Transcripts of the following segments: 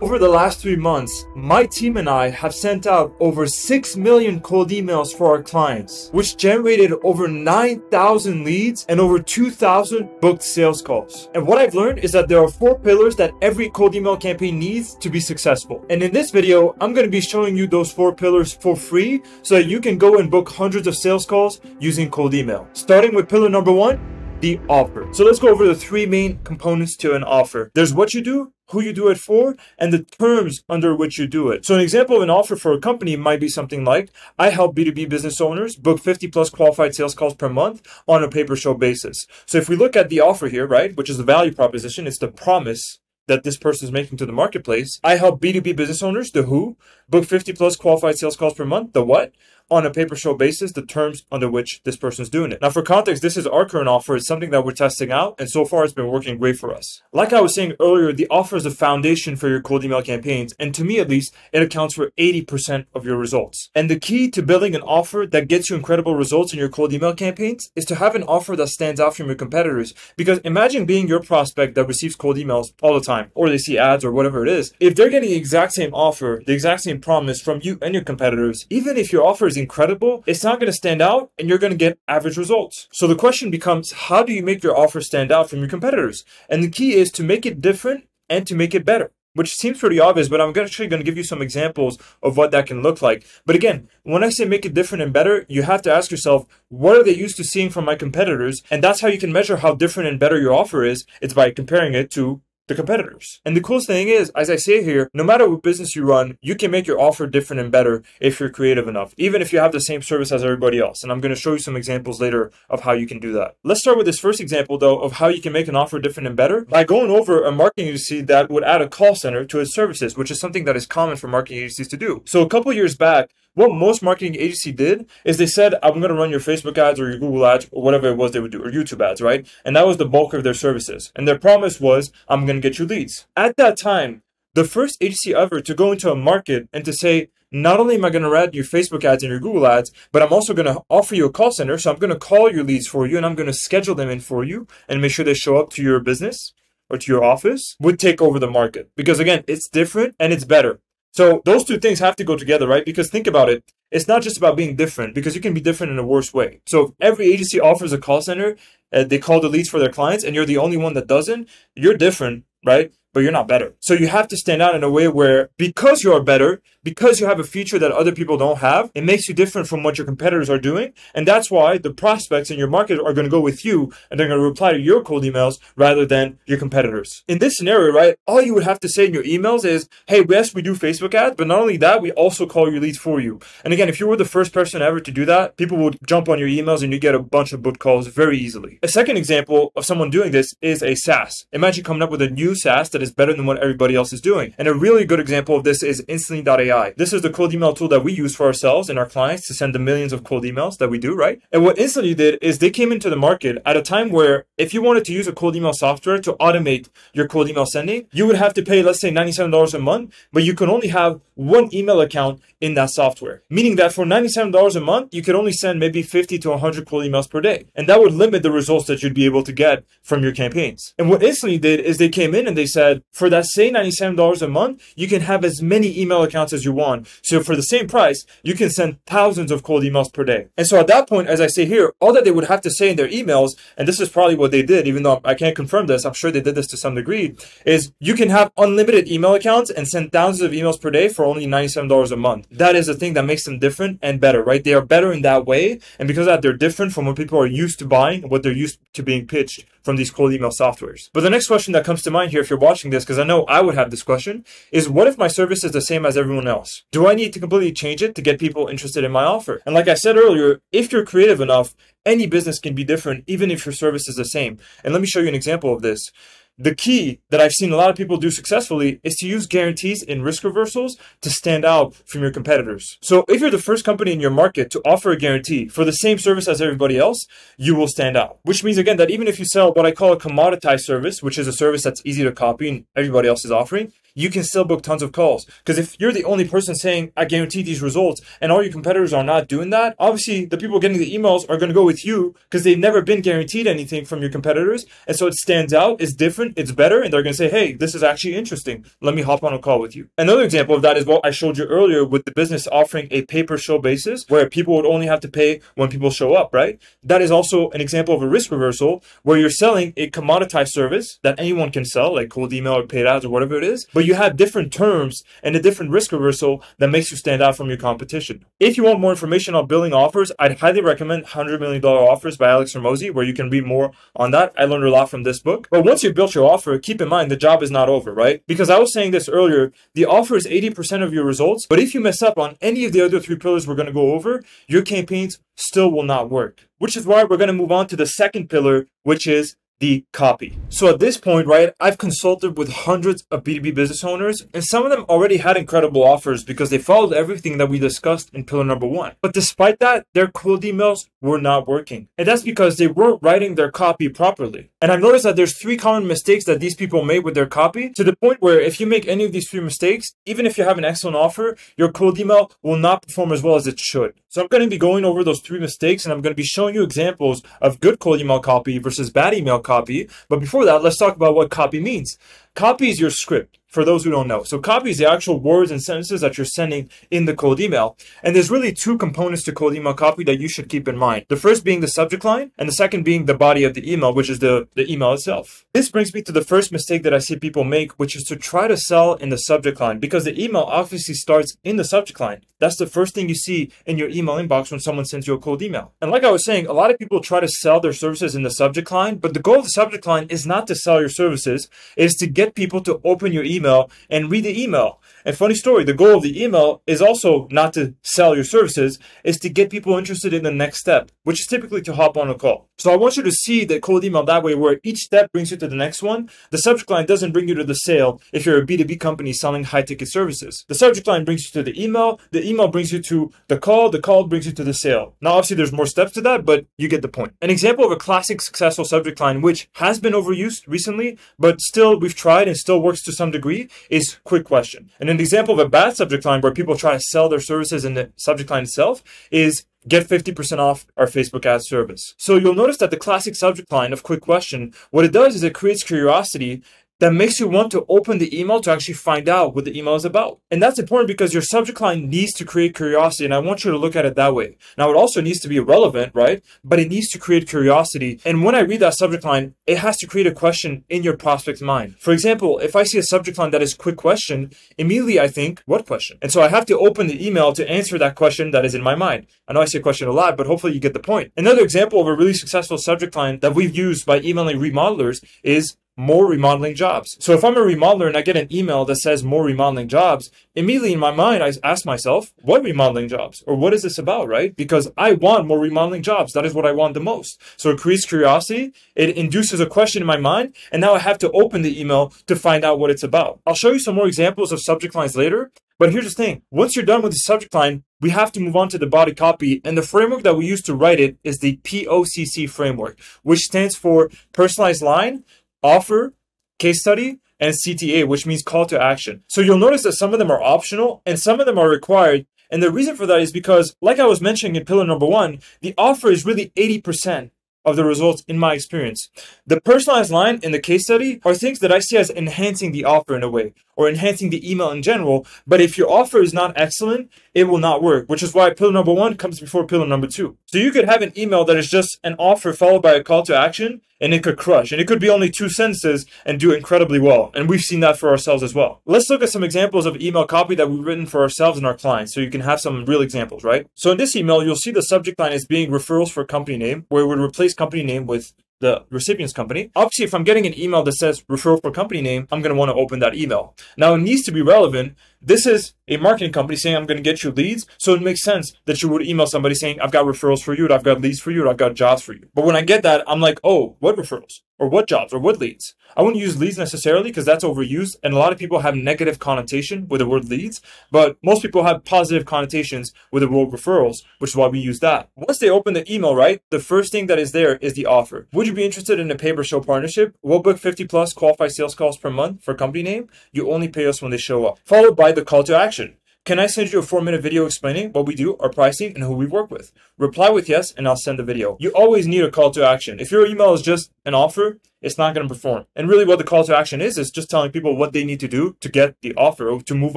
Over the last 3 months, my team and I have sent out over 6 million cold emails for our clients, which generated over 9,000 leads and over 2,000 booked sales calls. And what I've learned is that there are 4 pillars that every cold email campaign needs to be successful. And in this video, I'm going to be showing you those 4 pillars for free so that you can go and book hundreds of sales calls using cold email. Starting with pillar number 1, the offer. So let's go over the 3 main components to an offer. There's what you do, who you do it for, and the terms under which you do it. So an example of an offer for a company might be something like, I help B2B business owners book 50 plus qualified sales calls per month on a pay-per-show basis. So if we look at the offer here, right, which is the value proposition, it's the promise that this person is making to the marketplace. I help B2B business owners, the who, book 50 plus qualified sales calls per month, the what, on a pay-per-show basis, the terms under which this person is doing it. Now, for context, this is our current offer. It's something that we're testing out, and so far it's been working great for us. Like I was saying earlier, the offer is the foundation for your cold email campaigns, and to me at least, it accounts for 80% of your results. And the key to building an offer that gets you incredible results in your cold email campaigns is to have an offer that stands out from your competitors. Because imagine being your prospect that receives cold emails all the time, or they see ads or whatever it is. If they're getting the exact same offer, the exact same promise from you and your competitors, even if your offer is incredible, it's not going to stand out and you're going to get average results. So the question becomes, how do you make your offer stand out from your competitors? And the key is to make it different and to make it better, which seems pretty obvious, but I'm actually going to give you some examples of what that can look like. But again, when I say make it different and better, you have to ask yourself, what are they used to seeing from my competitors? And that's how you can measure how different and better your offer is. It's by comparing it to the competitors. And the coolest thing is, as I say here, no matter what business you run, you can make your offer different and better if you're creative enough, even if you have the same service as everybody else. And I'm going to show you some examples later of how you can do that. Let's start with this first example though of how you can make an offer different and better by going over a marketing agency that would add a call center to its services, which is something that is common for marketing agencies to do. So a couple years back, what most marketing agency did is they said, I'm going to run your Facebook ads or your Google ads or whatever it was they would do, or YouTube ads, right? And that was the bulk of their services. And their promise was, I'm going to get you leads. At that time, the first agency ever to go into a market and to say, not only am I going to run your Facebook ads and your Google ads, but I'm also going to offer you a call center. So I'm going to call your leads for you and I'm going to schedule them in for you and make sure they show up to your business or to your office, would take over the market. Because again, it's different and it's better. So those two things have to go together, right? Because think about it. It's not just about being different, because you can be different in a worse way. So if every agency offers a call center, they call the leads for their clients, and you're the only one that doesn't, you're different, right? But you're not better. So you have to stand out in a way where, because you are better, because you have a feature that other people don't have, it makes you different from what your competitors are doing. And that's why the prospects in your market are going to go with you and they're going to reply to your cold emails rather than your competitors. In this scenario, right, all you would have to say in your emails is, hey, yes, we do Facebook ads, but not only that, we also call your leads for you. And again, if you were the first person ever to do that, people would jump on your emails and you get a bunch of booked calls very easily. A second example of someone doing this is a SaaS. Imagine coming up with a new SaaS that is better than what everybody else is doing. And a really good example of this is Instantly.ai. This is the cold email tool that we use for ourselves and our clients to send the millions of cold emails that we do, right? And what Instantly did is they came into the market at a time where if you wanted to use a cold email software to automate your cold email sending, you would have to pay, let's say, $97 a month, but you can only have one email account in that software. Meaning that for $97 a month, you could only send maybe 50 to 100 cold emails per day. And that would limit the results that you'd be able to get from your campaigns. And what Instantly did is they came in and they said, for that same $97 a month, you can have as many email accounts as you want. So for the same price, you can send thousands of cold emails per day. And so at that point, as I say here, all that they would have to say in their emails, and this is probably what they did, even though I can't confirm this, I'm sure they did this to some degree, is you can have unlimited email accounts and send thousands of emails per day for only $97 a month. That is the thing that makes them different and better, right? They are better in that way. And because of that, they're different from what people are used to buying, what they're used to being pitched from these cold email softwares. But the next question that comes to mind here, if you're watching this, because I know I would have this question, is what if my service is the same as everyone else? Do I need to completely change it to get people interested in my offer? And like I said earlier, if you're creative enough, any business can be different, even if your service is the same. And let me show you an example of this. The key that I've seen a lot of people do successfully is to use guarantees in risk reversals to stand out from your competitors. So if you're the first company in your market to offer a guarantee for the same service as everybody else, you will stand out. Which means, again, that even if you sell what I call a commoditized service, which is a service that's easy to copy and everybody else is offering, you can still book tons of calls. Because if you're the only person saying, I guarantee these results, and all your competitors are not doing that, obviously the people getting the emails are going to go with you because they've never been guaranteed anything from your competitors. And so it stands out, it's different, it's better, and they're going to say, hey, this is actually interesting. Let me hop on a call with you. Another example of that is what I showed you earlier with the business offering a pay-per-show basis where people would only have to pay when people show up, right? That is also an example of a risk reversal where you're selling a commoditized service that anyone can sell, like cold email or paid ads or whatever it is, but you have different terms and a different risk reversal that makes you stand out from your competition. If you want more information on building offers, I'd highly recommend $100 Million Offers by Alex Hormozi, where you can read more on that. I learned a lot from this book. But once you've built your offer, keep in mind the job is not over, right? Because I was saying this earlier, the offer is 80% of your results, but if you mess up on any of the other 3 pillars we're going to go over, your campaigns still will not work. Which is why we're going to move on to the second pillar, which is the copy. So at this point, right, I've consulted with hundreds of B2B business owners, and some of them already had incredible offers because they followed everything that we discussed in pillar number 1. But despite that, their cold emails were not working. And that's because they weren't writing their copy properly. And I've noticed that there's 3 common mistakes that these people made with their copy, to the point where if you make any of these 3 mistakes, even if you have an excellent offer, your cold email will not perform as well as it should. So I'm going to be going over those 3 mistakes, and I'm going to be showing you examples of good cold email copy versus bad email copy. But before that, let's talk about what copy means. Copy is your script, for those who don't know. So copy is the actual words and sentences that you're sending in the cold email. And there's really 2 components to cold email copy that you should keep in mind. The first being the subject line, and the second being the body of the email, which is the email itself. This brings me to the first mistake that I see people make, which is to try to sell in the subject line, because the email obviously starts in the subject line. That's the first thing you see in your email inbox when someone sends you a cold email. And like I was saying, a lot of people try to sell their services in the subject line, but the goal of the subject line is not to sell your services, it is to get people to open your email and read the email. And funny story, the goal of the email is also not to sell your services, is to get people interested in the next step, which is typically to hop on a call. So I want you to see the cold email that way, where each step brings you to the next one. The subject line doesn't bring you to the sale if you're a B2B company selling high-ticket services. The subject line brings you to the email brings you to the call brings you to the sale. Now, obviously, there's more steps to that, but you get the point. An example of a classic successful subject line, which has been overused recently, but still we've tried and still works to some degree, is quick question. And an example of a bad subject line where people try to sell their services in the subject line itself is get 50% off our Facebook ad service. So you'll notice that the classic subject line of quick question, what it does is it creates curiosity that makes you want to open the email to actually find out what the email is about. And that's important because your subject line needs to create curiosity, and I want you to look at it that way. Now, it also needs to be relevant, right? But it needs to create curiosity. And when I read that subject line, it has to create a question in your prospect's mind. For example, if I see a subject line that is quick question, immediately I think, what question? And so I have to open the email to answer that question that is in my mind. I know I say question a lot, but hopefully you get the point. Another example of a really successful subject line that we've used by emailing remodelers is more remodeling jobs. So if I'm a remodeler and I get an email that says more remodeling jobs, immediately in my mind, I ask myself, what remodeling jobs? Or what is this about, right? Because I want more remodeling jobs. That is what I want the most. So it creates curiosity. It induces a question in my mind. And now I have to open the email to find out what it's about. I'll show you some more examples of subject lines later. But here's the thing. Once you're done with the subject line, we have to move on to the body copy. And the framework that we use to write it is the POCC framework, which stands for personalized line, offer, case study, and CTA, which means call to action. So you'll notice that some of them are optional and some of them are required. And the reason for that is because, like I was mentioning in pillar number 1, the offer is really 80% of the results in my experience. The personalized line and the case study are things that I see as enhancing the offer in a way, or enhancing the email in general. But if your offer is not excellent, it will not work, which is why pillar number 1 comes before pillar number 2. So you could have an email that is just an offer followed by a call to action, and it could crush. And it could be only 2 sentences and do incredibly well. And we've seen that for ourselves as well. Let's look at some examples of email copy that we've written for ourselves and our clients, so you can have some real examples, right? So in this email, you'll see the subject line as being referrals for company name, where it would replace company name with the recipient's company. Obviously, if I'm getting an email that says referral for company name, I'm going to want to open that email. Now, it needs to be relevant. This is a marketing company saying, I'm going to get you leads. So it makes sense that you would email somebody saying, I've got referrals for you, and I've got leads for you, and I've got jobs for you. But when I get that, I'm like, oh, what referrals? Or what jobs? Or what leads? I wouldn't use leads necessarily because that's overused, and a lot of people have negative connotation with the word leads, but most people have positive connotations with the word referrals, which is why we use that. Once they open the email, right, the first thing that is there is the offer. Would you be interested in a pay-per-show partnership? We'll book 50 plus qualified sales calls per month for company name. You only pay us when they show up. Followed by the call to action. Can I send you a 4-minute video explaining what we do, our pricing, and who we work with? Reply with yes, and I'll send the video. You always need a call to action. If your email is just an offer, it's not going to perform. And really what the call to action is just telling people what they need to do to get the offer or to move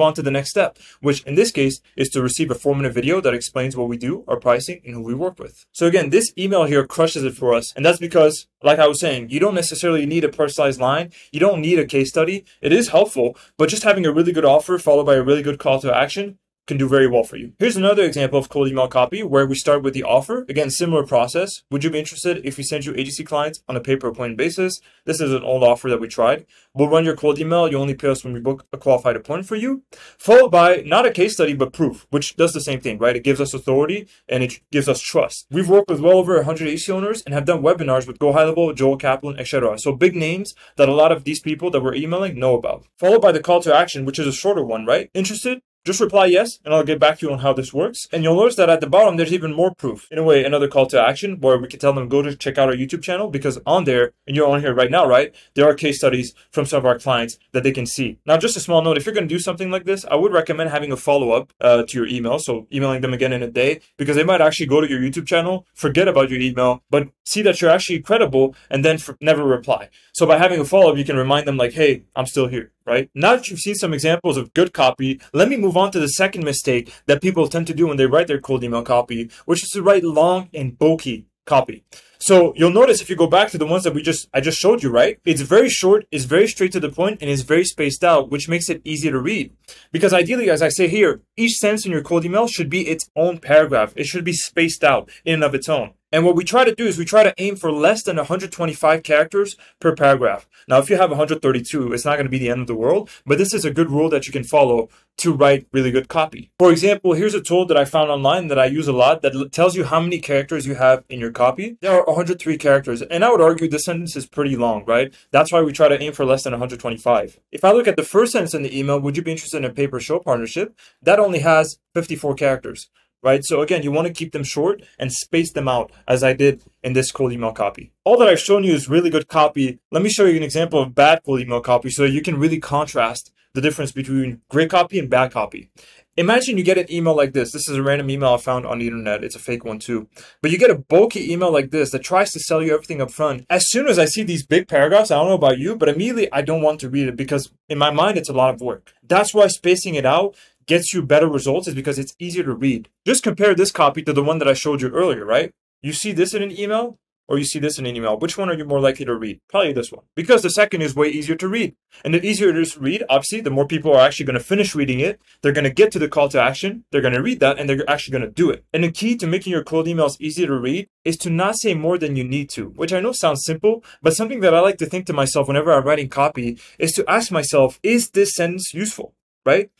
on to the next step, which in this case is to receive a 4-minute video that explains what we do, our pricing, and who we work with. So again, this email here crushes it for us. And that's because, like I was saying, you don't necessarily need a personalized line. You don't need a case study. It is helpful, but just having a really good offer followed by a really good call to action can do very well for you. Here's another example of cold email copy where we start with the offer. Again, similar process. Would you be interested if we send you agency clients on a pay-per-appointment basis? This is an old offer that we tried. We'll run your cold email. You only pay us when we book a qualified appointment for you. Followed by not a case study, but proof, which does the same thing, right? It gives us authority and it gives us trust. We've worked with well over 100 agency owners and have done webinars with Go High Level, Joel Kaplan, etc. So big names that a lot of these people that we're emailing know about. Followed by the call to action, which is a shorter one, right? Interested? Just reply yes, and I'll get back to you on how this works. And you'll notice that at the bottom, there's even more proof. In a way, another call to action where we can tell them go to check out our YouTube channel, because on there, and you're on here right now, right? There are case studies from some of our clients that they can see. Now, just a small note, if you're going to do something like this, I would recommend having a follow-up to your email. So emailing them again in a day, because they might actually go to your YouTube channel, forget about your email, but see that you're actually credible and then never reply. So by having a follow-up, you can remind them like, hey, I'm still here. Right? Now that you've seen some examples of good copy, let me move on to the second mistake that people tend to do when they write their cold email copy, which is to write long and bulky copy. So you'll notice if you go back to the ones that I just showed you, right? It's very short, it's very straight to the point, and it's very spaced out, which makes it easy to read. Because ideally, as I say here, each sentence in your cold email should be its own paragraph. It should be spaced out in and of its own. And what we try to do is we try to aim for less than 125 characters per paragraph. Now, if you have 132, it's not going to be the end of the world, but this is a good rule that you can follow to write really good copy. For example, here's a tool that I found online that I use a lot that tells you how many characters you have in your copy. There are 103 characters, and I would argue this sentence is pretty long, right? That's why we try to aim for less than 125. If I look at the first sentence in the email, would you be interested in a pay-per-show partnership? That only has 54 characters. Right? So again, you want to keep them short and space them out as I did in this cold email copy. All that I've shown you is really good copy. Let me show you an example of bad cold email copy so you can really contrast the difference between great copy and bad copy. Imagine you get an email like this. This is a random email I found on the internet. It's a fake one too. But you get a bulky email like this that tries to sell you everything up front. As soon as I see these big paragraphs, I don't know about you, but immediately I don't want to read it because in my mind, it's a lot of work. That's why spacing it out gets you better results, is because it's easier to read. Just compare this copy to the one that I showed you earlier, right? You see this in an email or you see this in an email. Which one are you more likely to read? Probably this one, because the second is way easier to read. And the easier it is to read, obviously, the more people are actually going to finish reading it. They're going to get to the call to action. They're going to read that and they're actually going to do it. And the key to making your cold emails easier to read is to not say more than you need to, which I know sounds simple, but something that I like to think to myself whenever I'm writing copy is to ask myself, is this sentence useful, right?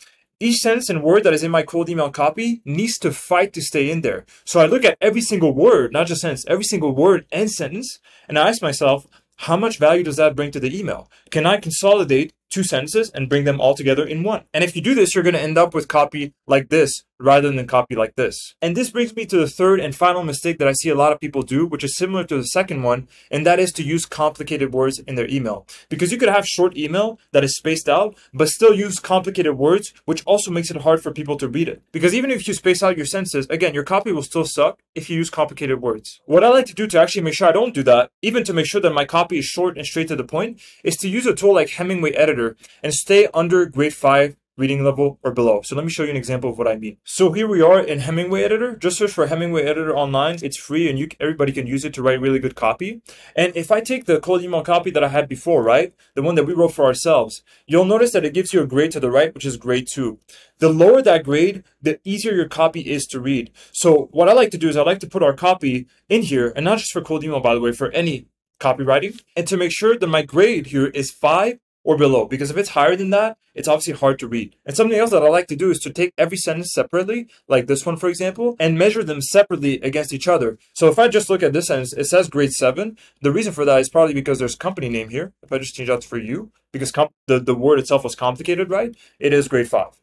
Each sentence and word that is in my cold email copy needs to fight to stay in there. So I look at every single word, not just sentence, every single word and sentence, and I ask myself, how much value does that bring to the email? Can I consolidate 2 sentences and bring them all together in one? And if you do this, you're going to end up with copy like this rather than copy like this. And this brings me to the third and final mistake that I see a lot of people do, which is similar to the second one, and that is to use complicated words in their email. Because you could have short email that is spaced out, but still use complicated words, which also makes it hard for people to read it. Because even if you space out your sentences, again, your copy will still suck if you use complicated words. What I like to do to actually make sure I don't do that, even to make sure that my copy is short and straight to the point, is to use a tool like Hemingway Editor and stay under grade 5 reading level or below. So let me show you an example of what I mean. So here we are in Hemingway Editor. Just search for Hemingway Editor online. It's free and everybody can use it to write really good copy. And if I take the cold email copy that I had before, right, the one that we wrote for ourselves, you'll notice that it gives you a grade to the right, which is grade 2. The lower that grade, the easier your copy is to read. So what I like to do is I like to put our copy in here, and not just for cold email, by the way, for any copywriting, and to make sure that my grade here is 5 or below, because if it's higher than that, it's obviously hard to read. And something else that I like to do is to take every sentence separately, like this one, for example, and measure them separately against each other. So if I just look at this sentence, it says grade 7. The reason for that is probably because there's company name here. If I just change out to for you, because the word itself was complicated, right? It is grade 5.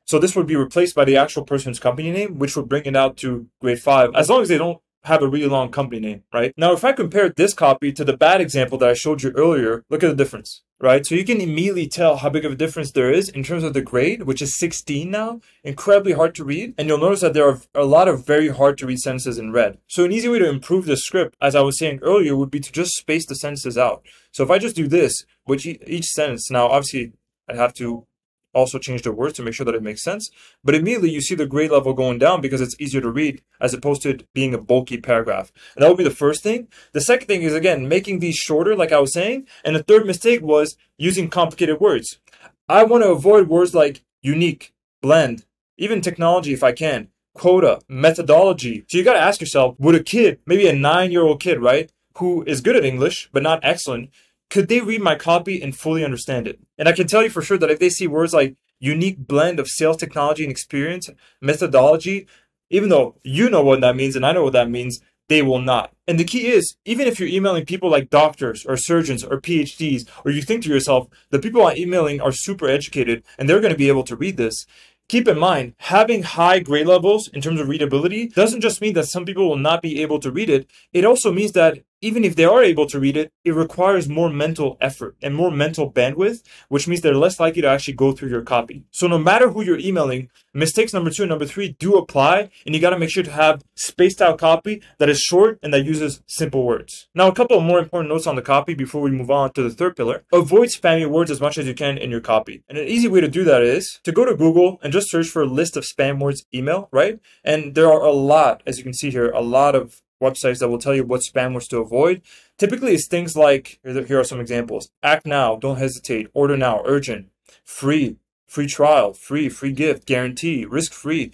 So this would be replaced by the actual person's company name, which would bring it out to grade 5, as long as they don't have a really long company name, right? Now, if I compare this copy to the bad example that I showed you earlier, look at the difference, right? So you can immediately tell how big of a difference there is in terms of the grade, which is 16 now, incredibly hard to read. And you'll notice that there are a lot of very hard to read sentences in red. So an easy way to improve the script, as I was saying earlier, would be to just space the sentences out. So if I just do this, which each sentence, now obviously I have to also change the words to make sure that it makes sense. But immediately you see the grade level going down because it's easier to read as opposed to it being a bulky paragraph. And that would be the first thing. The second thing is, again, making these shorter, like I was saying. And the third mistake was using complicated words. I want to avoid words like unique, blend, even technology if I can, quota, methodology. So you got to ask yourself, would a kid, maybe a 9-year-old kid, right, who is good at English but not excellent, could they read my copy and fully understand it? And I can tell you for sure that if they see words like unique blend of sales technology and experience, methodology, even though you know what that means and I know what that means, they will not. And the key is, even if you're emailing people like doctors or surgeons or PhDs, or you think to yourself, the people I'm emailing are super educated and they're going to be able to read this, keep in mind, having high grade levels in terms of readability doesn't just mean that some people will not be able to read it. It also means that even if they are able to read it, it requires more mental effort and more mental bandwidth, which means they're less likely to actually go through your copy. So no matter who you're emailing, mistakes number 2 and number 3 do apply, and you got to make sure to have spaced out copy that is short and that uses simple words. Now, a couple of more important notes on the copy before we move on to the third pillar. Avoid spammy words as much as you can in your copy. And an easy way to do that is to go to Google and just search for a list of spam words email, right? And there are a lot, as you can see here, a lot of websites that will tell you what spam words to avoid. Typically, it's things like, here are some examples: act now, don't hesitate, order now, urgent, free, free trial, free gift, guarantee, risk-free.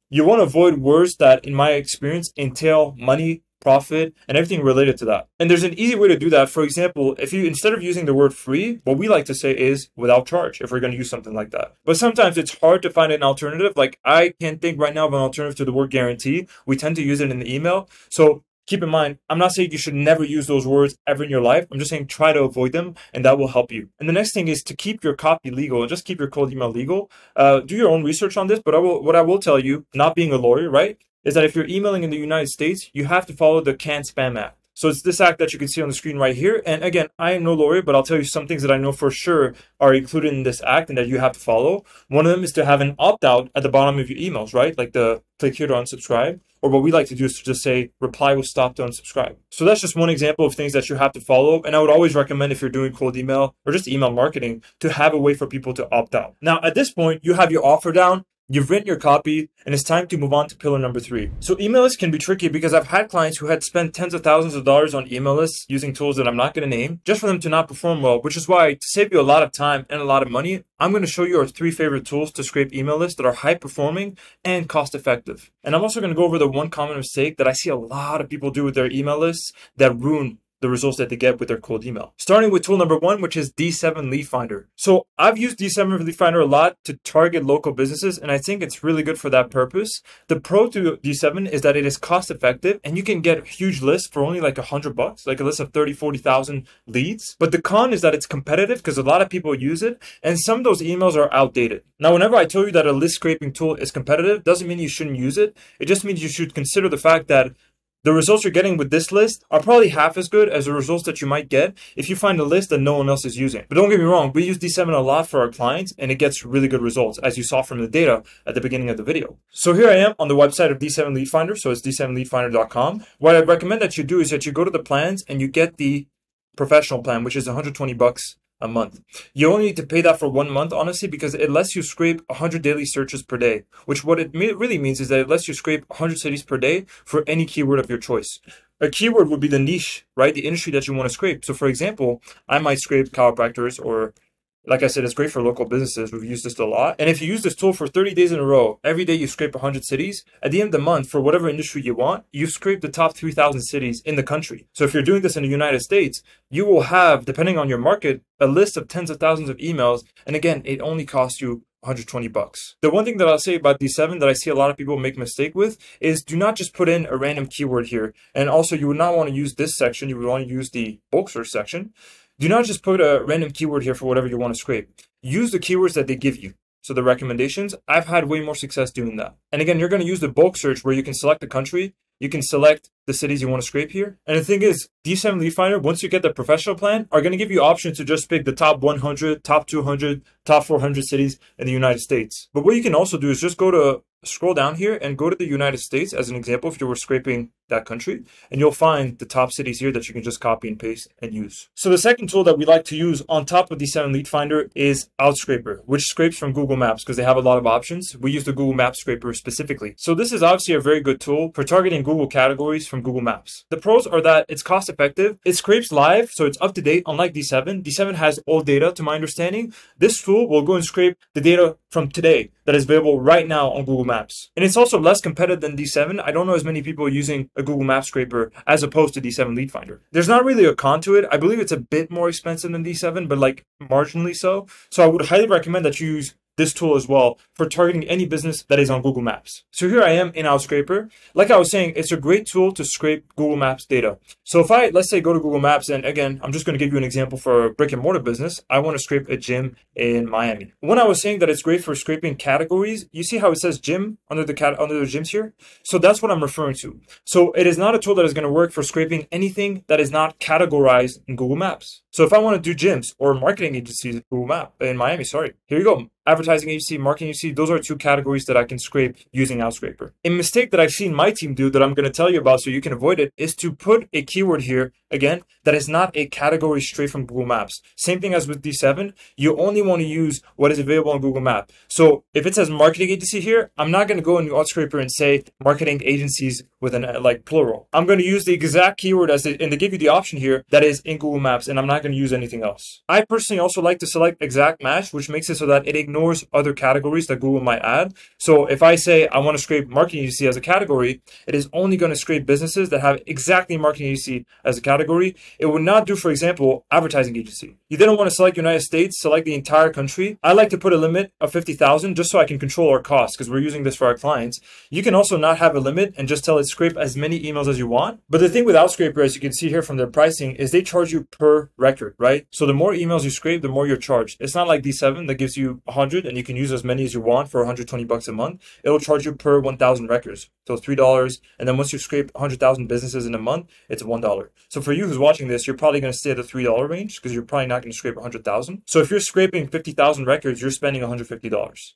You want to avoid words that, in my experience, entail money, profit, and everything related to that. And there's an easy way to do that. For example, if you, instead of using the word free, what we like to say is without charge, if we're going to use something like that. But sometimes it's hard to find an alternative. Like, I can't think right now of an alternative to the word guarantee. We tend to use it in the email. So keep in mind, I'm not saying you should never use those words ever in your life. I'm just saying try to avoid them, and that will help you. And the next thing is to keep your copy legal and just keep your cold email legal. Do your own research on this, but what I will tell you, not being a lawyer, right, is that if you're emailing in the United States, you have to follow the Can Spam Act. So it's this act that you can see on the screen right here. And again, I am no lawyer, but I'll tell you some things that I know for sure are included in this act and that you have to follow. One of them is to have an opt-out at the bottom of your emails, right? Like the click here to unsubscribe. Or what we like to do is to just say, reply with stop to unsubscribe. So that's just one example of things that you have to follow. And I would always recommend, if you're doing cold email or just email marketing, to have a way for people to opt out. Now, at this point, you have your offer down. You've written your copy, and it's time to move on to pillar number 3. So email lists can be tricky because I've had clients who had spent tens of thousands of dollars on email lists using tools that I'm not going to name, just for them to not perform well, which is why, to save you a lot of time and a lot of money, I'm going to show you our 3 favorite tools to scrape email lists that are high performing and cost effective. And I'm also going to go over the one common mistake that I see a lot of people do with their email lists that ruin the results that they get with their cold email. Starting with tool number 1, which is D7 Lead Finder. So I've used D7 Lead Finder a lot to target local businesses, and I think it's really good for that purpose. The pro to D7 is that it is cost effective, and you can get huge lists for only like $100, like a list of 30, 40,000 leads. But the con is that it's competitive because a lot of people use it, and some of those emails are outdated. Now, whenever I tell you that a list scraping tool is competitive, doesn't mean you shouldn't use it. It just means you should consider the fact that the results you're getting with this list are probably half as good as the results that you might get if you find a list that no one else is using. But don't get me wrong, we use D7 a lot for our clients, and it gets really good results, as you saw from the data at the beginning of the video. So here I am on the website of D7 Lead Finder, so it's d7leadfinder.com. What I recommend that you do is that you go to the plans and you get the professional plan, which is $120 a month. You only need to pay that for 1 month, honestly, because it lets you scrape 100 daily searches per day, which what it really means is that it lets you scrape 100 cities per day for any keyword of your choice. A keyword would be the niche, right? The industry that you want to scrape. So for example, I might scrape chiropractors or Like I said, it's great for local businesses. We've used this a lot. And if you use this tool for 30 days in a row, every day you scrape 100 cities, at the end of the month, for whatever industry you want, you've scraped the top 3,000 cities in the country. So if you're doing this in the United States, you will have, depending on your market, a list of tens of thousands of emails. And again, it only costs you $120. The one thing that I'll say about D7 that I see a lot of people make mistake with is do not just put in a random keyword here. And also you would not want to use this section. You would want to use the bulk search section. Do not just put a random keyword here for whatever you want to scrape. Use the keywords that they give you. So the recommendations, I've had way more success doing that. And again, you're going to use the bulk search where you can select the country. You can select the cities you want to scrape here. And the thing is, D7 Lead Finder, once you get the professional plan, are going to give you options to just pick the top 100, top 200, top 400 cities in the United States. But what you can also do is just scroll down here and go to the United States as an example if you were scraping that country, and you'll find the top cities here that you can just copy and paste and use. So the second tool that we like to use on top of D7 Lead Finder is Outscraper, which scrapes from Google Maps because they have a lot of options. We use the Google Maps scraper specifically. So this is obviously a very good tool for targeting Google categories from Google Maps. The pros are that it's cost effective. It scrapes live, so it's up to date, unlike D7. D7 has old data to my understanding. This tool will go and scrape the data from today that is available right now on Google Maps. And it's also less competitive than D7. I don't know as many people using a Google Maps scraper as opposed to D7 Lead Finder. There's not really a con to it. I believe it's a bit more expensive than D7, but like marginally so. So I would highly recommend that you use this tool as well for targeting any business that is on Google Maps. So here I am in Outscraper. Like I was saying, it's a great tool to scrape Google Maps data. So if I, let's say, go to Google Maps, and again, I'm just going to give you an example for a brick and mortar business. I want to scrape a gym in Miami. When I was saying that it's great for scraping categories, you see how it says gym under the gyms here? So that's what I'm referring to. So it is not a tool that is going to work for scraping anything that is not categorized in Google Maps. So if I want to do gyms or marketing agencies in Miami, here you go. Advertising agency, marketing agency, those are two categories that I can scrape using Outscraper. A mistake that I've seen my team do that I'm going to tell you about so you can avoid it is to put a keyword here, again, that is not a category straight from Google Maps. Same thing as with D7, you only want to use what is available on Google Maps. So if it says marketing agency here, I'm not going to go into Outscraper and say marketing agencies with an plural. I'm going to use the exact keyword and they give you the option here that is in Google Maps, and I'm not going to use anything else. I personally also like to select exact match, which makes it so that it ignores other categories that Google might add. So if I say I want to scrape marketing agency as a category, it is only going to scrape businesses that have exactly marketing agency as a category. It would not do, for example, advertising agency. You then want to select United States, select the entire country. I like to put a limit of 50,000 just so I can control our costs because we're using this for our clients. You can also not have a limit and just tell it scrape as many emails as you want. But the thing with Outscraper, as you can see here from their pricing, is they charge you per record, right? So the more emails you scrape, the more you're charged. It's not like D7 that gives you 100 and you can use as many as you want for $120 a month. It'll charge you per 1,000 records. So $3. And then once you scrape 100,000 businesses in a month, it's $1. So for you who's watching this, you're probably going to stay at the $3 range because you're probably not going to scrape 100,000. So if you're scraping 50,000 records, you're spending $150.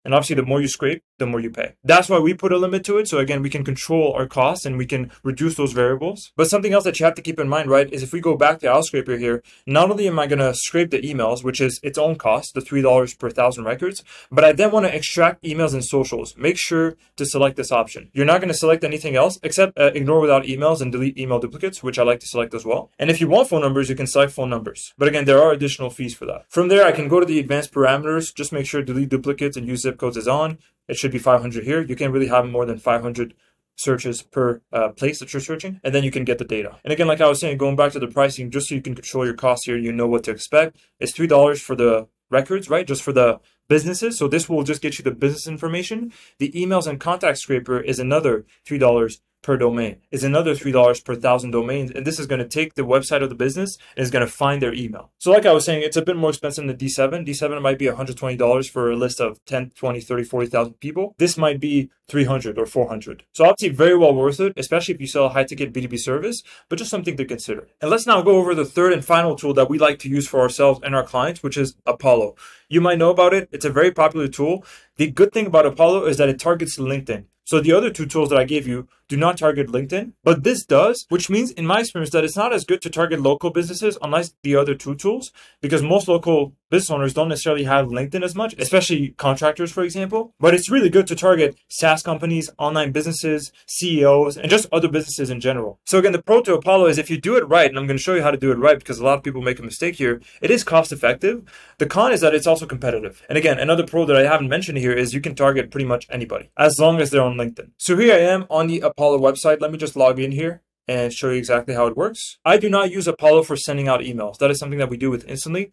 And obviously, the more you scrape, the more you pay. That's why we put a limit to it. So again, we can control our costs and we can reduce those variables. But something else that you have to keep in mind, right, is if we go back to Outscraper here, not only am I going to scrape the emails, which is its own cost, the $3 per 1,000 records, but I then want to extract emails and socials. Make sure to select this option. You're not going to select anything else except ignore without emails and delete email duplicates, which I like to select as well. And if you want phone numbers, you can select phone numbers. But again, there are additional fees for that. From there, I can go to the advanced parameters. Just make sure delete duplicates and use zip codes is on. It should be 500 here. You can't really have more than 500 searches per place that you're searching, and then you can get the data. And again, like I was saying, going back to the pricing, just so you can control your costs here, you know what to expect. It's $3 for the records, right? Just for the businesses. So this will just get you the business information. The emails and contact scraper is another $3 per domain, is another $3 per 1,000 domains. And this is going to take the website of the business and is going to find their email. So like I was saying, it's a bit more expensive than D7. D7 might be $120 for a list of 10, 20, 30, 40,000 people. This might be 300 or 400. So obviously very well worth it, especially if you sell a high ticket B2B service, but just something to consider. And let's now go over the third and final tool that we like to use for ourselves and our clients, which is Apollo. You might know about it. It's a very popular tool. The good thing about Apollo is that it targets LinkedIn. So the other two tools that I gave you do not target LinkedIn, but this does, which means in my experience that it's not as good to target local businesses unlike the other two tools, because most local business owners don't necessarily have LinkedIn as much, especially contractors, for example. But it's really good to target SaaS companies, online businesses, CEOs, and just other businesses in general. So again, the pro to Apollo is if you do it right, and I'm going to show you how to do it right because a lot of people make a mistake here, it is cost effective. The con is that it's also competitive. And again, another pro that I haven't mentioned here is you can target pretty much anybody as long as they're on LinkedIn. So here I am on the Apollo website. Let me just log in here and show you exactly how it works. I do not use Apollo for sending out emails. That is something that we do with Instantly,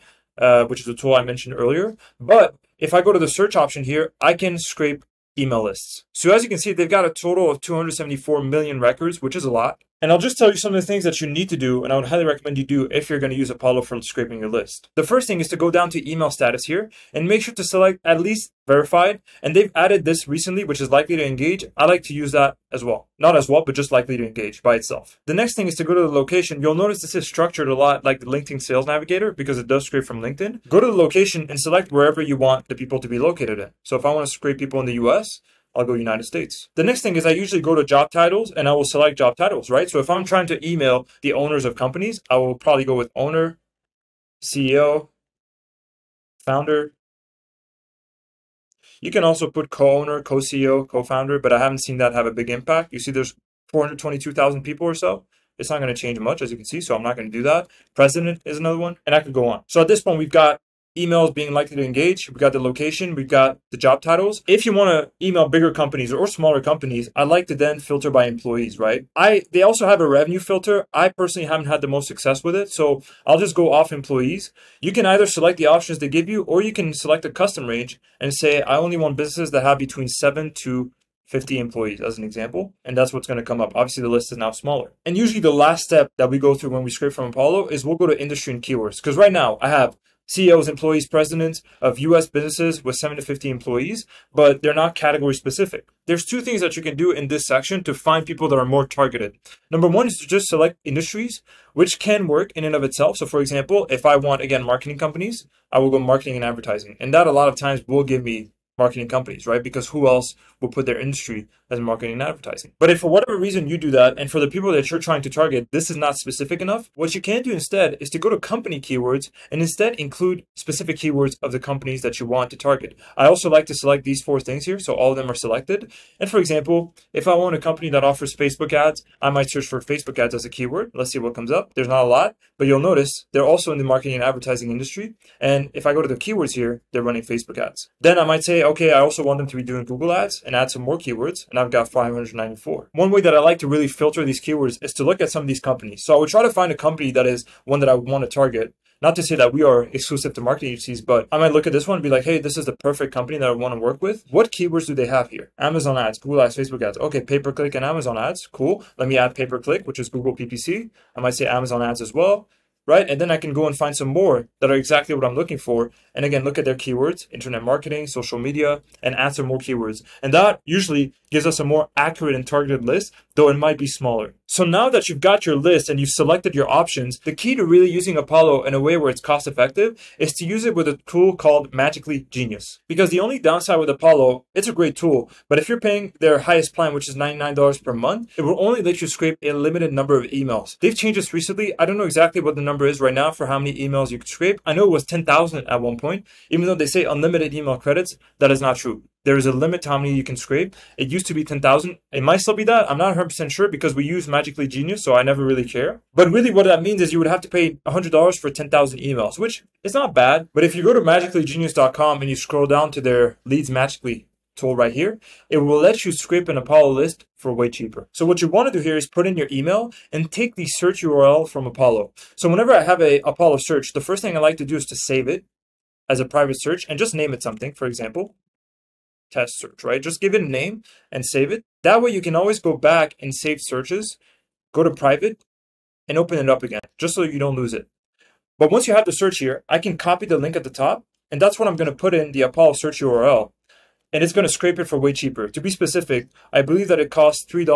which is a tool I mentioned earlier. But if I go to the search option here, I can scrape email lists. So as you can see, they've got a total of 274 million records, which is a lot. And I'll just tell you some of the things that you need to do, and I would highly recommend you do if you're going to use Apollo for scraping your list. The first thing is to go down to email status here and make sure to select at least verified. And they've added this recently, which is likely to engage. I like to use that as well. Not as well, but just likely to engage by itself. The next thing is to go to the location. You'll notice this is structured a lot like the LinkedIn Sales Navigator because it does scrape from LinkedIn. Go to the location and select wherever you want the people to be located in. So if I want to scrape people in the US, I'll go United States. The next thing is I usually go to job titles and I will select job titles, right? So if I'm trying to email the owners of companies, I will probably go with owner, CEO, founder. You can also put co-owner, co-CEO, co-founder, but I haven't seen that have a big impact. You see there's 422,000 people or so. It's not going to change much, as you can see, so I'm not going to do that. President is another one, and I could go on. So at this point, we've got emails being likely to engage. We've got the location. We've got the job titles. If you want to email bigger companies or smaller companies, I like to then filter by employees, right? They also have a revenue filter. I personally haven't had the most success with it, so I'll just go off employees. You can either select the options they give you, or you can select a custom range and say, I only want businesses that have between 7 to 50 employees as an example, and that's what's going to come up. Obviously, the list is now smaller. And usually the last step that we go through when we scrape from Apollo is we'll go to industry and keywords, because right now I have CEOs, employees, presidents of US businesses with 7 to 50 employees, but they're not category specific. There's two things that you can do in this section to find people that are more targeted. Number one is to just select industries, which can work in and of itself. So for example, if I want, again, marketing companies, I will go marketing and advertising. And that a lot of times will give me marketing companies, right? Because who else will put their industry as marketing and advertising? But if for whatever reason you do that, and for the people that you're trying to target, this is not specific enough, what you can do instead is to go to company keywords and instead include specific keywords of the companies that you want to target. I also like to select these 4 things here, so all of them are selected. And for example, if I want a company that offers Facebook ads, I might search for Facebook ads as a keyword. Let's see what comes up. There's not a lot, but you'll notice they're also in the marketing and advertising industry. And if I go to the keywords here, they're running Facebook ads. Then I might say, okay, I also want them to be doing Google ads and add some more keywords, and I've got 594. One way that I like to really filter these keywords is to look at some of these companies. So I would try to find a company that is one that I would want to target. Not to say that we are exclusive to marketing agencies, but I might look at this one and be like, hey, this is the perfect company that I want to work with. What keywords do they have here? Amazon ads, Google ads, Facebook ads. Okay, pay-per-click and Amazon ads. Cool. Let me add pay-per-click, which is Google PPC. I might say Amazon ads as well. Right? And then I can go and find some more that are exactly what I'm looking for. And again, look at their keywords, internet marketing, social media, and add some more keywords. And that usually gives us a more accurate and targeted list, though it might be smaller. So now that you've got your list and you've selected your options, the key to really using Apollo in a way where it's cost effective is to use it with a tool called Magically Genius. Because the only downside with Apollo, it's a great tool, but if you're paying their highest plan, which is $99 per month, it will only let you scrape a limited number of emails. They've changed this recently. I don't know exactly what the number is right now for how many emails you could scrape. I know it was 10,000 at one point. Even though they say unlimited email credits, that is not true. There is a limit to how many you can scrape. It used to be 10,000. It might still be that. I'm not 100% sure because we use Magically Genius, so I never really care. But really what that means is you would have to pay $100 for 10,000 emails, which is not bad. But if you go to magicallygenius.com and you scroll down to their Leads Magically tool right here, it will let you scrape an Apollo list for way cheaper. So what you want to do here is put in your email and take the search URL from Apollo. So whenever I have a Apollo search, the first thing I like to do is to save it as a private search and just name it something. For example, test search, right? Just give it a name and save it. That way you can always go back and save searches, go to private and open it up again, just so you don't lose it. But once you have the search here, I can copy the link at the top, and that's what I'm going to put in the Apollo search URL. and it's going to scrape it for way cheaper. To be specific, I believe that it costs $3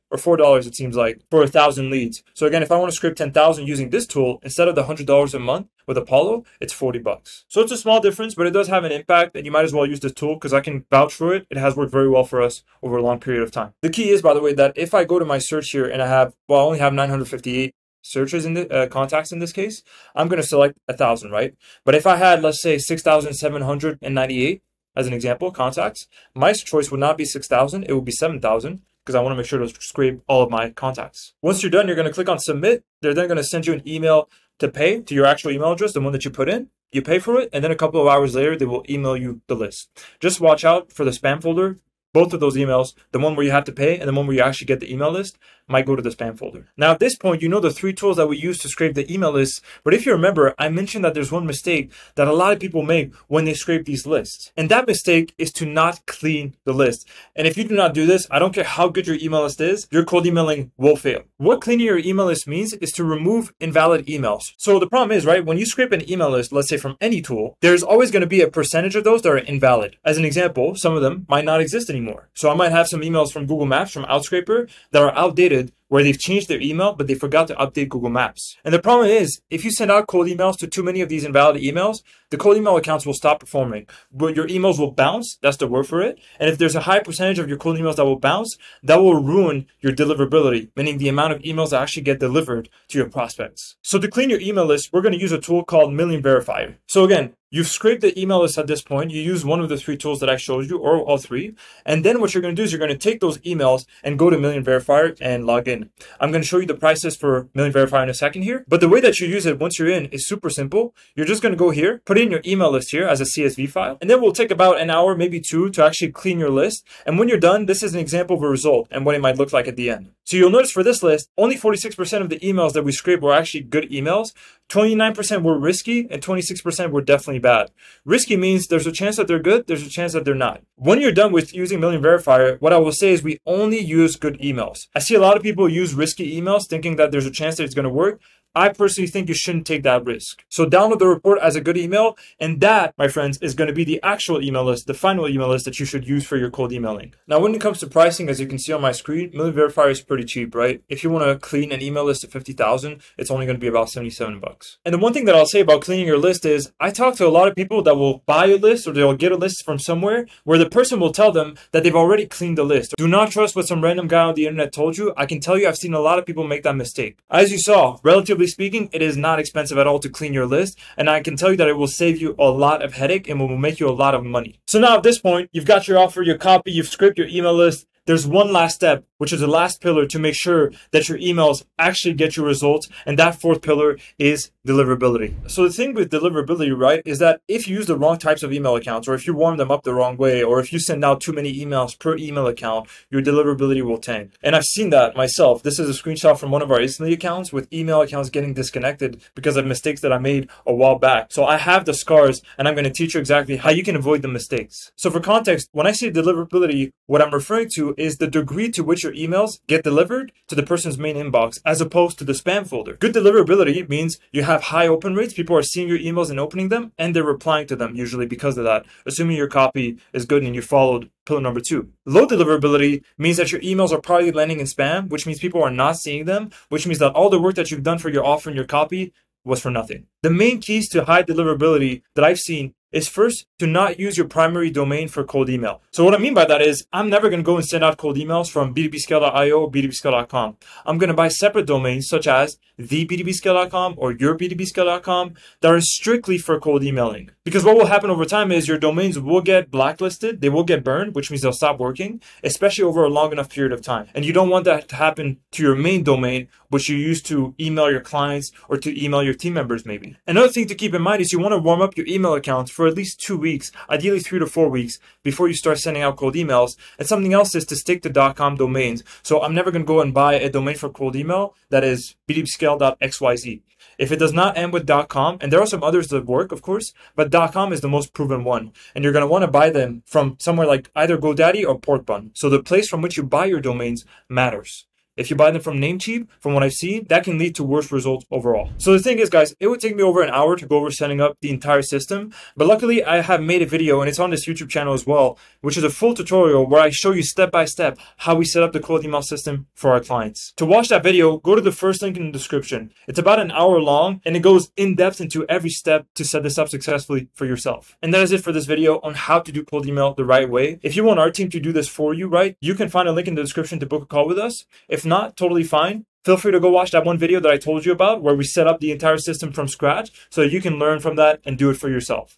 or $4, it seems like, for 1,000 leads. So again, if I want to scrape 10,000 using this tool, instead of the $100 a month with Apollo, it's $40. So it's a small difference, but it does have an impact, and you might as well use this tool because I can vouch for it. It has worked very well for us over a long period of time. The key is, by the way, that if I go to my search here and I only have 958 searches in the contacts in this case, I'm going to select 1,000, right? But if I had, let's say, 6,798 as an example contacts, my choice would not be 6,000, it would be 7,000, because I want to make sure to scrape all of my contacts. Once you're done, you're going to click on submit. They're then going to send you an email to pay to your actual email address, the one that you put in. You pay for it, and then a couple of hours later, they will email you the list. Just watch out for the spam folder. Both of those emails, the one where you have to pay and the one where you actually get the email list, might go to the spam folder. Now at this point, you know the 3 tools that we use to scrape the email lists, but if you remember, I mentioned that there's one mistake that a lot of people make when they scrape these lists. And that mistake is to not clean the list. And if you do not do this, I don't care how good your email list is, your cold emailing will fail. What cleaning your email list means is to remove invalid emails. So the problem is, right, when you scrape an email list, let's say from any tool, there's always going to be a percentage of those that are invalid. As an example, some of them might not exist anymore. So I might have some emails from Google Maps, from Outscraper, that are outdated, where they've changed their email, but they forgot to update Google Maps. And the problem is, if you send out cold emails to too many of these invalid emails, the cold email accounts will stop performing. But your emails will bounce, that's the word for it. And if there's a high percentage of your cold emails that will bounce, that will ruin your deliverability, meaning the amount of emails that actually get delivered to your prospects. So to clean your email list, we're going to use a tool called Million Verifier. So again, you've scraped the email list at this point. You use one of the 3 tools that I showed you, or all 3. And then what you're going to do is you're going to take those emails and go to Million Verifier and log in. I'm going to show you the prices for Million Verifier in a second here. But the way that you use it once you're in is super simple. You're just going to go here, put in your email list here as a CSV file. And then we'll take about an hour, maybe 2, to actually clean your list. And when you're done, this is an example of a result and what it might look like at the end. So you'll notice for this list, only 46% of the emails that we scraped were actually good emails. 29% were risky and 26% were definitely bad. Risky means there's a chance that they're good, there's a chance that they're not. When you're done with using Million Verifier, what I will say is we only use good emails. I see a lot of people use risky emails thinking that there's a chance that it's going to work. I personally think you shouldn't take that risk. So download the report as a good email, and that, my friends, is going to be the actual email list, the final email list that you should use for your cold emailing. Now, when it comes to pricing, as you can see on my screen, Million Verifier is pretty cheap, right? If you want to clean an email list of 50,000, it's only going to be about $77. And the one thing that I'll say about cleaning your list is I talk to a lot of people that will buy a list or they'll get a list from somewhere where the person will tell them that they've already cleaned the list. Do not trust what some random guy on the internet told you. I can tell you I've seen a lot of people make that mistake. As you saw, relatively speaking, it is not expensive at all to clean your list, and I can tell you that it will save you a lot of headache and will make you a lot of money. So now at this point, you've got your offer, your copy, you've scraped your email list. There's one last step, which is the last pillar to make sure that your emails actually get you results. And that 4th pillar is deliverability. So the thing with deliverability, right, is that if you use the wrong types of email accounts, or if you warm them up the wrong way, or if you send out too many emails per email account, your deliverability will tank. And I've seen that myself. This is a screenshot from one of our instantly accounts with email accounts getting disconnected because of mistakes that I made a while back. So I have the scars, and I'm going to teach you exactly how you can avoid the mistakes. So for context, when I say deliverability, what I'm referring to is the degree to which your emails get delivered to the person's main inbox as opposed to the spam folder. Good deliverability means you have high open rates. People are seeing your emails and opening them, and they're replying to them usually because of that, assuming your copy is good and you followed pillar number 2. Low deliverability means that your emails are probably landing in spam, which means people are not seeing them, which means that all the work that you've done for your offer and your copy was for nothing. The main keys to high deliverability that I've seen is first to not use your primary domain for cold email. So what I mean by that is I'm never going to go and send out cold emails from b2bscale.io or b2bscale.com. I'm going to buy separate domains such as theb2bscale.com or yourbtbscale.com that are strictly for cold emailing. Because what will happen over time is your domains will get blacklisted, they will get burned, which means they'll stop working, especially over a long enough period of time. And you don't want that to happen to your main domain, which you use to email your clients or to email your team members maybe. Another thing to keep in mind is you want to warm up your email accounts for at least 2 weeks, ideally 3 to 4 weeks before you start sending out cold emails. And something else is to stick to .com domains. So I'm never going to go and buy a domain for cold email that is b2bscale.xyz. If it does not end with .com, and there are some others that work, of course, but .com is the most proven one. And you're going to want to buy them from somewhere like either GoDaddy or Porkbun. So the place from which you buy your domains matters. If you buy them from Namecheap, from what I've seen, that can lead to worse results overall. So the thing is, guys, it would take me over an hour to go over setting up the entire system, but luckily I have made a video and it's on this YouTube channel as well, which is a full tutorial where I show you step by step how we set up the cold email system for our clients. To watch that video, go to the first link in the description. It's about an hour long and it goes in depth into every step to set this up successfully for yourself. And that is it for this video on how to do cold email the right way. If you want our team to do this for you, right, you can find a link in the description to book a call with us. If not, totally fine. Feel free to go watch that one video that I told you about where we set up the entire system from scratch so you can learn from that and do it for yourself.